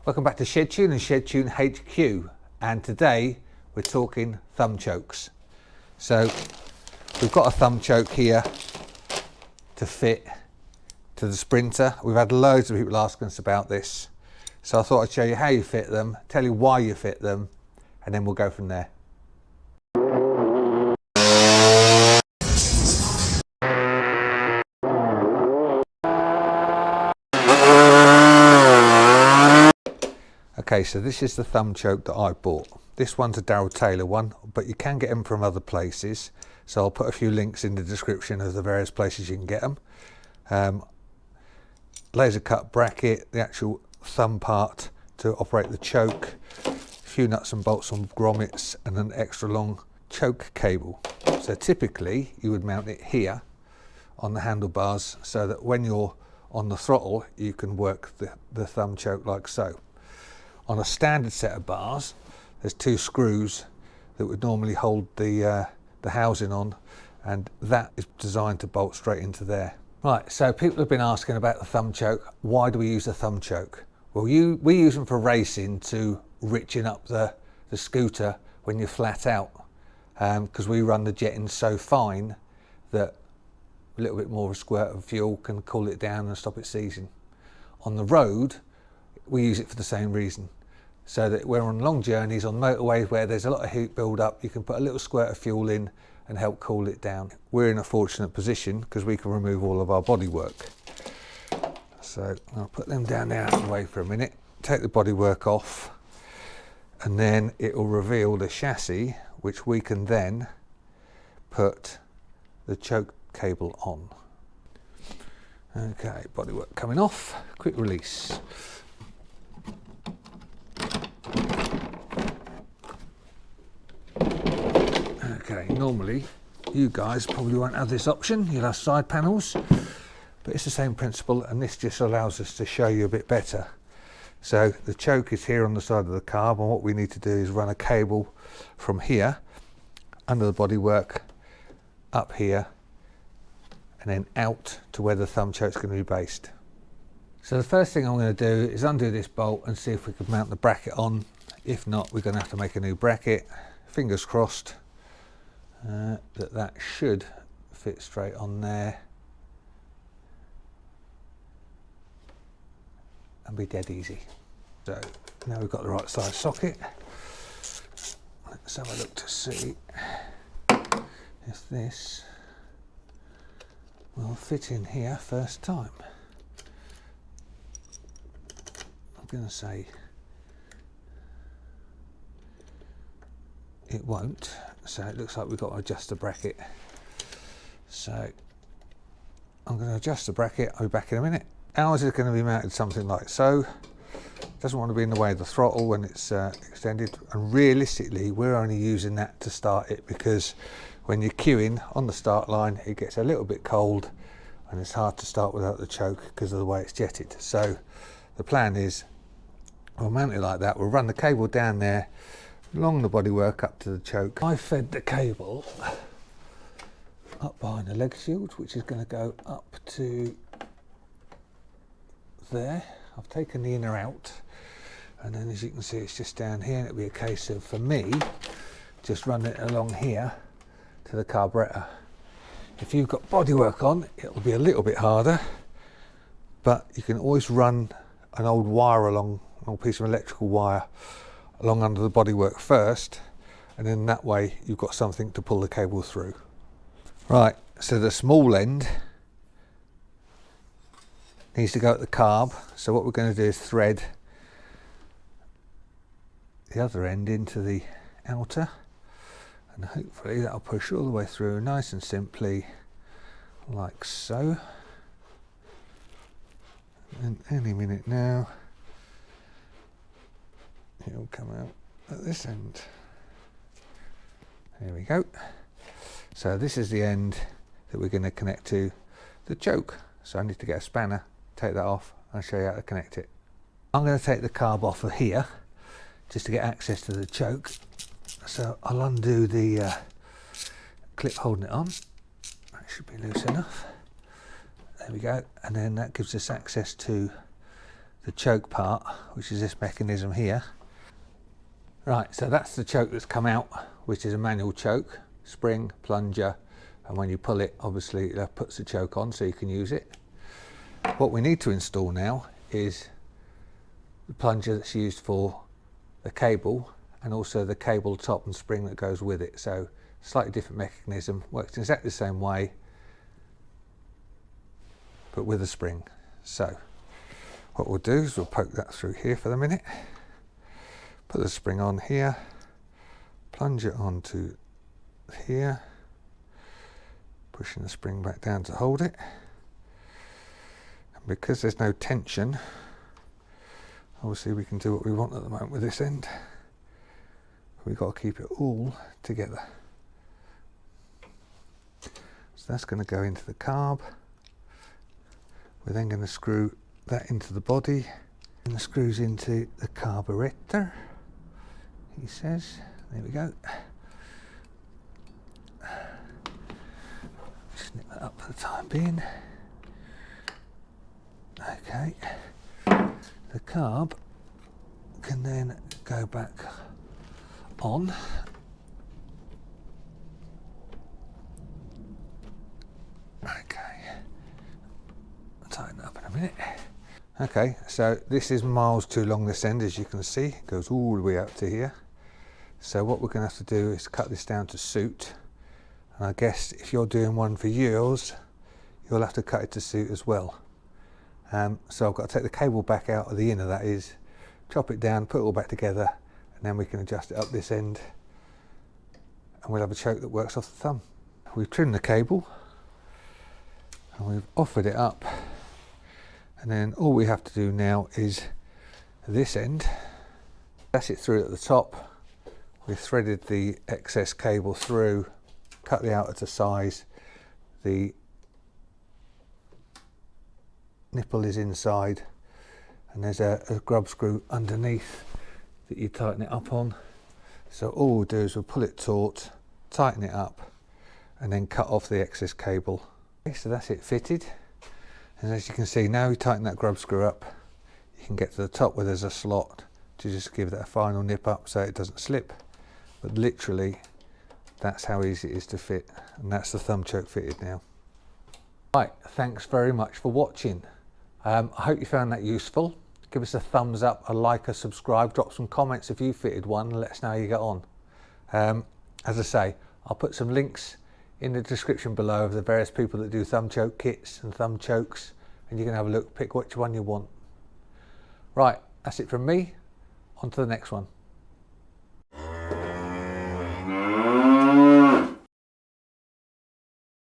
Welcome back to Shedtune and Shedtune HQ, and today we're talking thumb chokes. So we've got a thumb choke here to fit to the Sprinter. We've had loads of people asking us about this, so I thought I'd show you how you fit them, tell you why you fit them, and then we'll go from there. Okay, so this is the thumb choke that I bought. This one's a Darrell Taylor one, but you can get them from other places. So I'll put a few links in the description of the various places you can get them. Laser cut bracket, the actual thumb part to operate the choke, a few nuts and bolts on grommets, and an extra long choke cable. So typically you would mount it here on the handlebars so that when you're on the throttle you can work the thumb choke like so. On a standard set of bars, there's two screws that would normally hold the housing on, and that is designed to bolt straight into there. Right, so people have been asking about the thumb choke. Why do we use a thumb choke? Well, we use them for racing to richen up the scooter when you're flat out, because we run the jetting so fine that a little bit more of a squirt of fuel can cool it down and stop it seizing. On the road, we use it for the same reason. So that when we're on long journeys on motorways where there's a lot of heat build up, you can put a little squirt of fuel in and help cool it down. We're in a fortunate position because we can remove all of our bodywork. So I'll put them down there out of the way for a minute, take the bodywork off, and then it will reveal the chassis, which we can then put the choke cable on. Okay, bodywork coming off, quick release. Okay, normally you guys probably won't have this option, you'll have side panels, but it's the same principle, and this just allows us to show you a bit better. So the choke is here on the side of the carb, and what we need to do is run a cable from here under the bodywork up here and then out to where the thumb choke's going to be based. So the first thing I'm going to do is undo this bolt and see if we can mount the bracket on. If not, we're going to have to make a new bracket. Fingers crossed that should fit straight on there and be dead easy. So now we've got the right size socket. Let's have a look to see if this will fit in here first time. I'm going to say it won't, so it looks like we've got to adjust the bracket. So I'm going to adjust the bracket. I'll be back in a minute. Ours is going to be mounted something like so. Doesn't want to be in the way of the throttle when it's extended, and realistically we're only using that to start it because when you're queuing on the start line it gets a little bit cold and it's hard to start without the choke because of the way it's jetted. So the plan is we'll mount it like that. We'll run the cable down there along the bodywork up to the choke. I fed the cable up behind the leg shield, which is going to go up to there. I've taken the inner out, and then as you can see it's just down here, and it'll be a case of, for me, just run it along here to the carburettor. If you've got bodywork on, it'll be a little bit harder, but you can always run an old wire along, an old piece of electrical wire along under the bodywork first, and then that way you've got something to pull the cable through. Right, so the small end needs to go at the carb, so what we're going to do is thread the other end into the outer, and hopefully that'll push all the way through nice and simply like so. And any minute now it'll come out at this end. There we go. So this is the end that we're going to connect to the choke. So I need to get a spanner, take that off, and show you how to connect it. I'm going to take the carb off of here just to get access to the choke. So I'll undo the clip holding it on. That should be loose enough. There we go. And then that gives us access to the choke part, which is this mechanism here. Right, so that's the choke that's come out, which is a manual choke, spring, plunger, and when you pull it, obviously that puts the choke on so you can use it. What we need to install now is the plunger that's used for the cable, and also the cable top and spring that goes with it. So slightly different mechanism, works exactly the same way, but with a spring. So what we'll do is we'll poke that through here for the minute, put the spring on here, plunge it onto here, pushing the spring back down to hold it. And because there's no tension, obviously we can do what we want at the moment with this end. We've got to keep it all together. So that's going to go into the carb. We're then going to screw that into the body, and the screws into the carburetor, he says. There we go. Snip that up for the time being. Okay. The carb can then go back on. Okay. I'll tighten it up in a minute. Okay, so this is miles too long this end, as you can see. It goes all the way up to here. So what we're going to have to do is cut this down to suit. And I guess if you're doing one for yours, you'll have to cut it to suit as well. So I've got to take the cable back out of the inner, that is, chop it down, put it all back together, and then we can adjust it up this end, and we'll have a choke that works off the thumb. We've trimmed the cable, and we've offered it up, and then all we have to do now is this end. That's it through at the top. We've threaded the excess cable through, cut the outer to size. The nipple is inside, and there's a grub screw underneath that you tighten it up on. So all we'll do is we'll pull it taut, tighten it up, and then cut off the excess cable. Okay, so that's it fitted. And as you can see, now we tighten that grub screw up, you can get to the top where there's a slot to just give that a final nip up so it doesn't slip. But literally, that's how easy it is to fit, and that's the thumb choke fitted now. Right, thanks very much for watching. I hope you found that useful. Give us a thumbs up, a like, a subscribe, drop some comments if you fitted one, and let us know how you get on. As I say, I'll put some links in the description below of the various people that do thumb choke kits and thumb chokes, and you can have a look, pick which one you want. Right, that's it from me. On to the next one.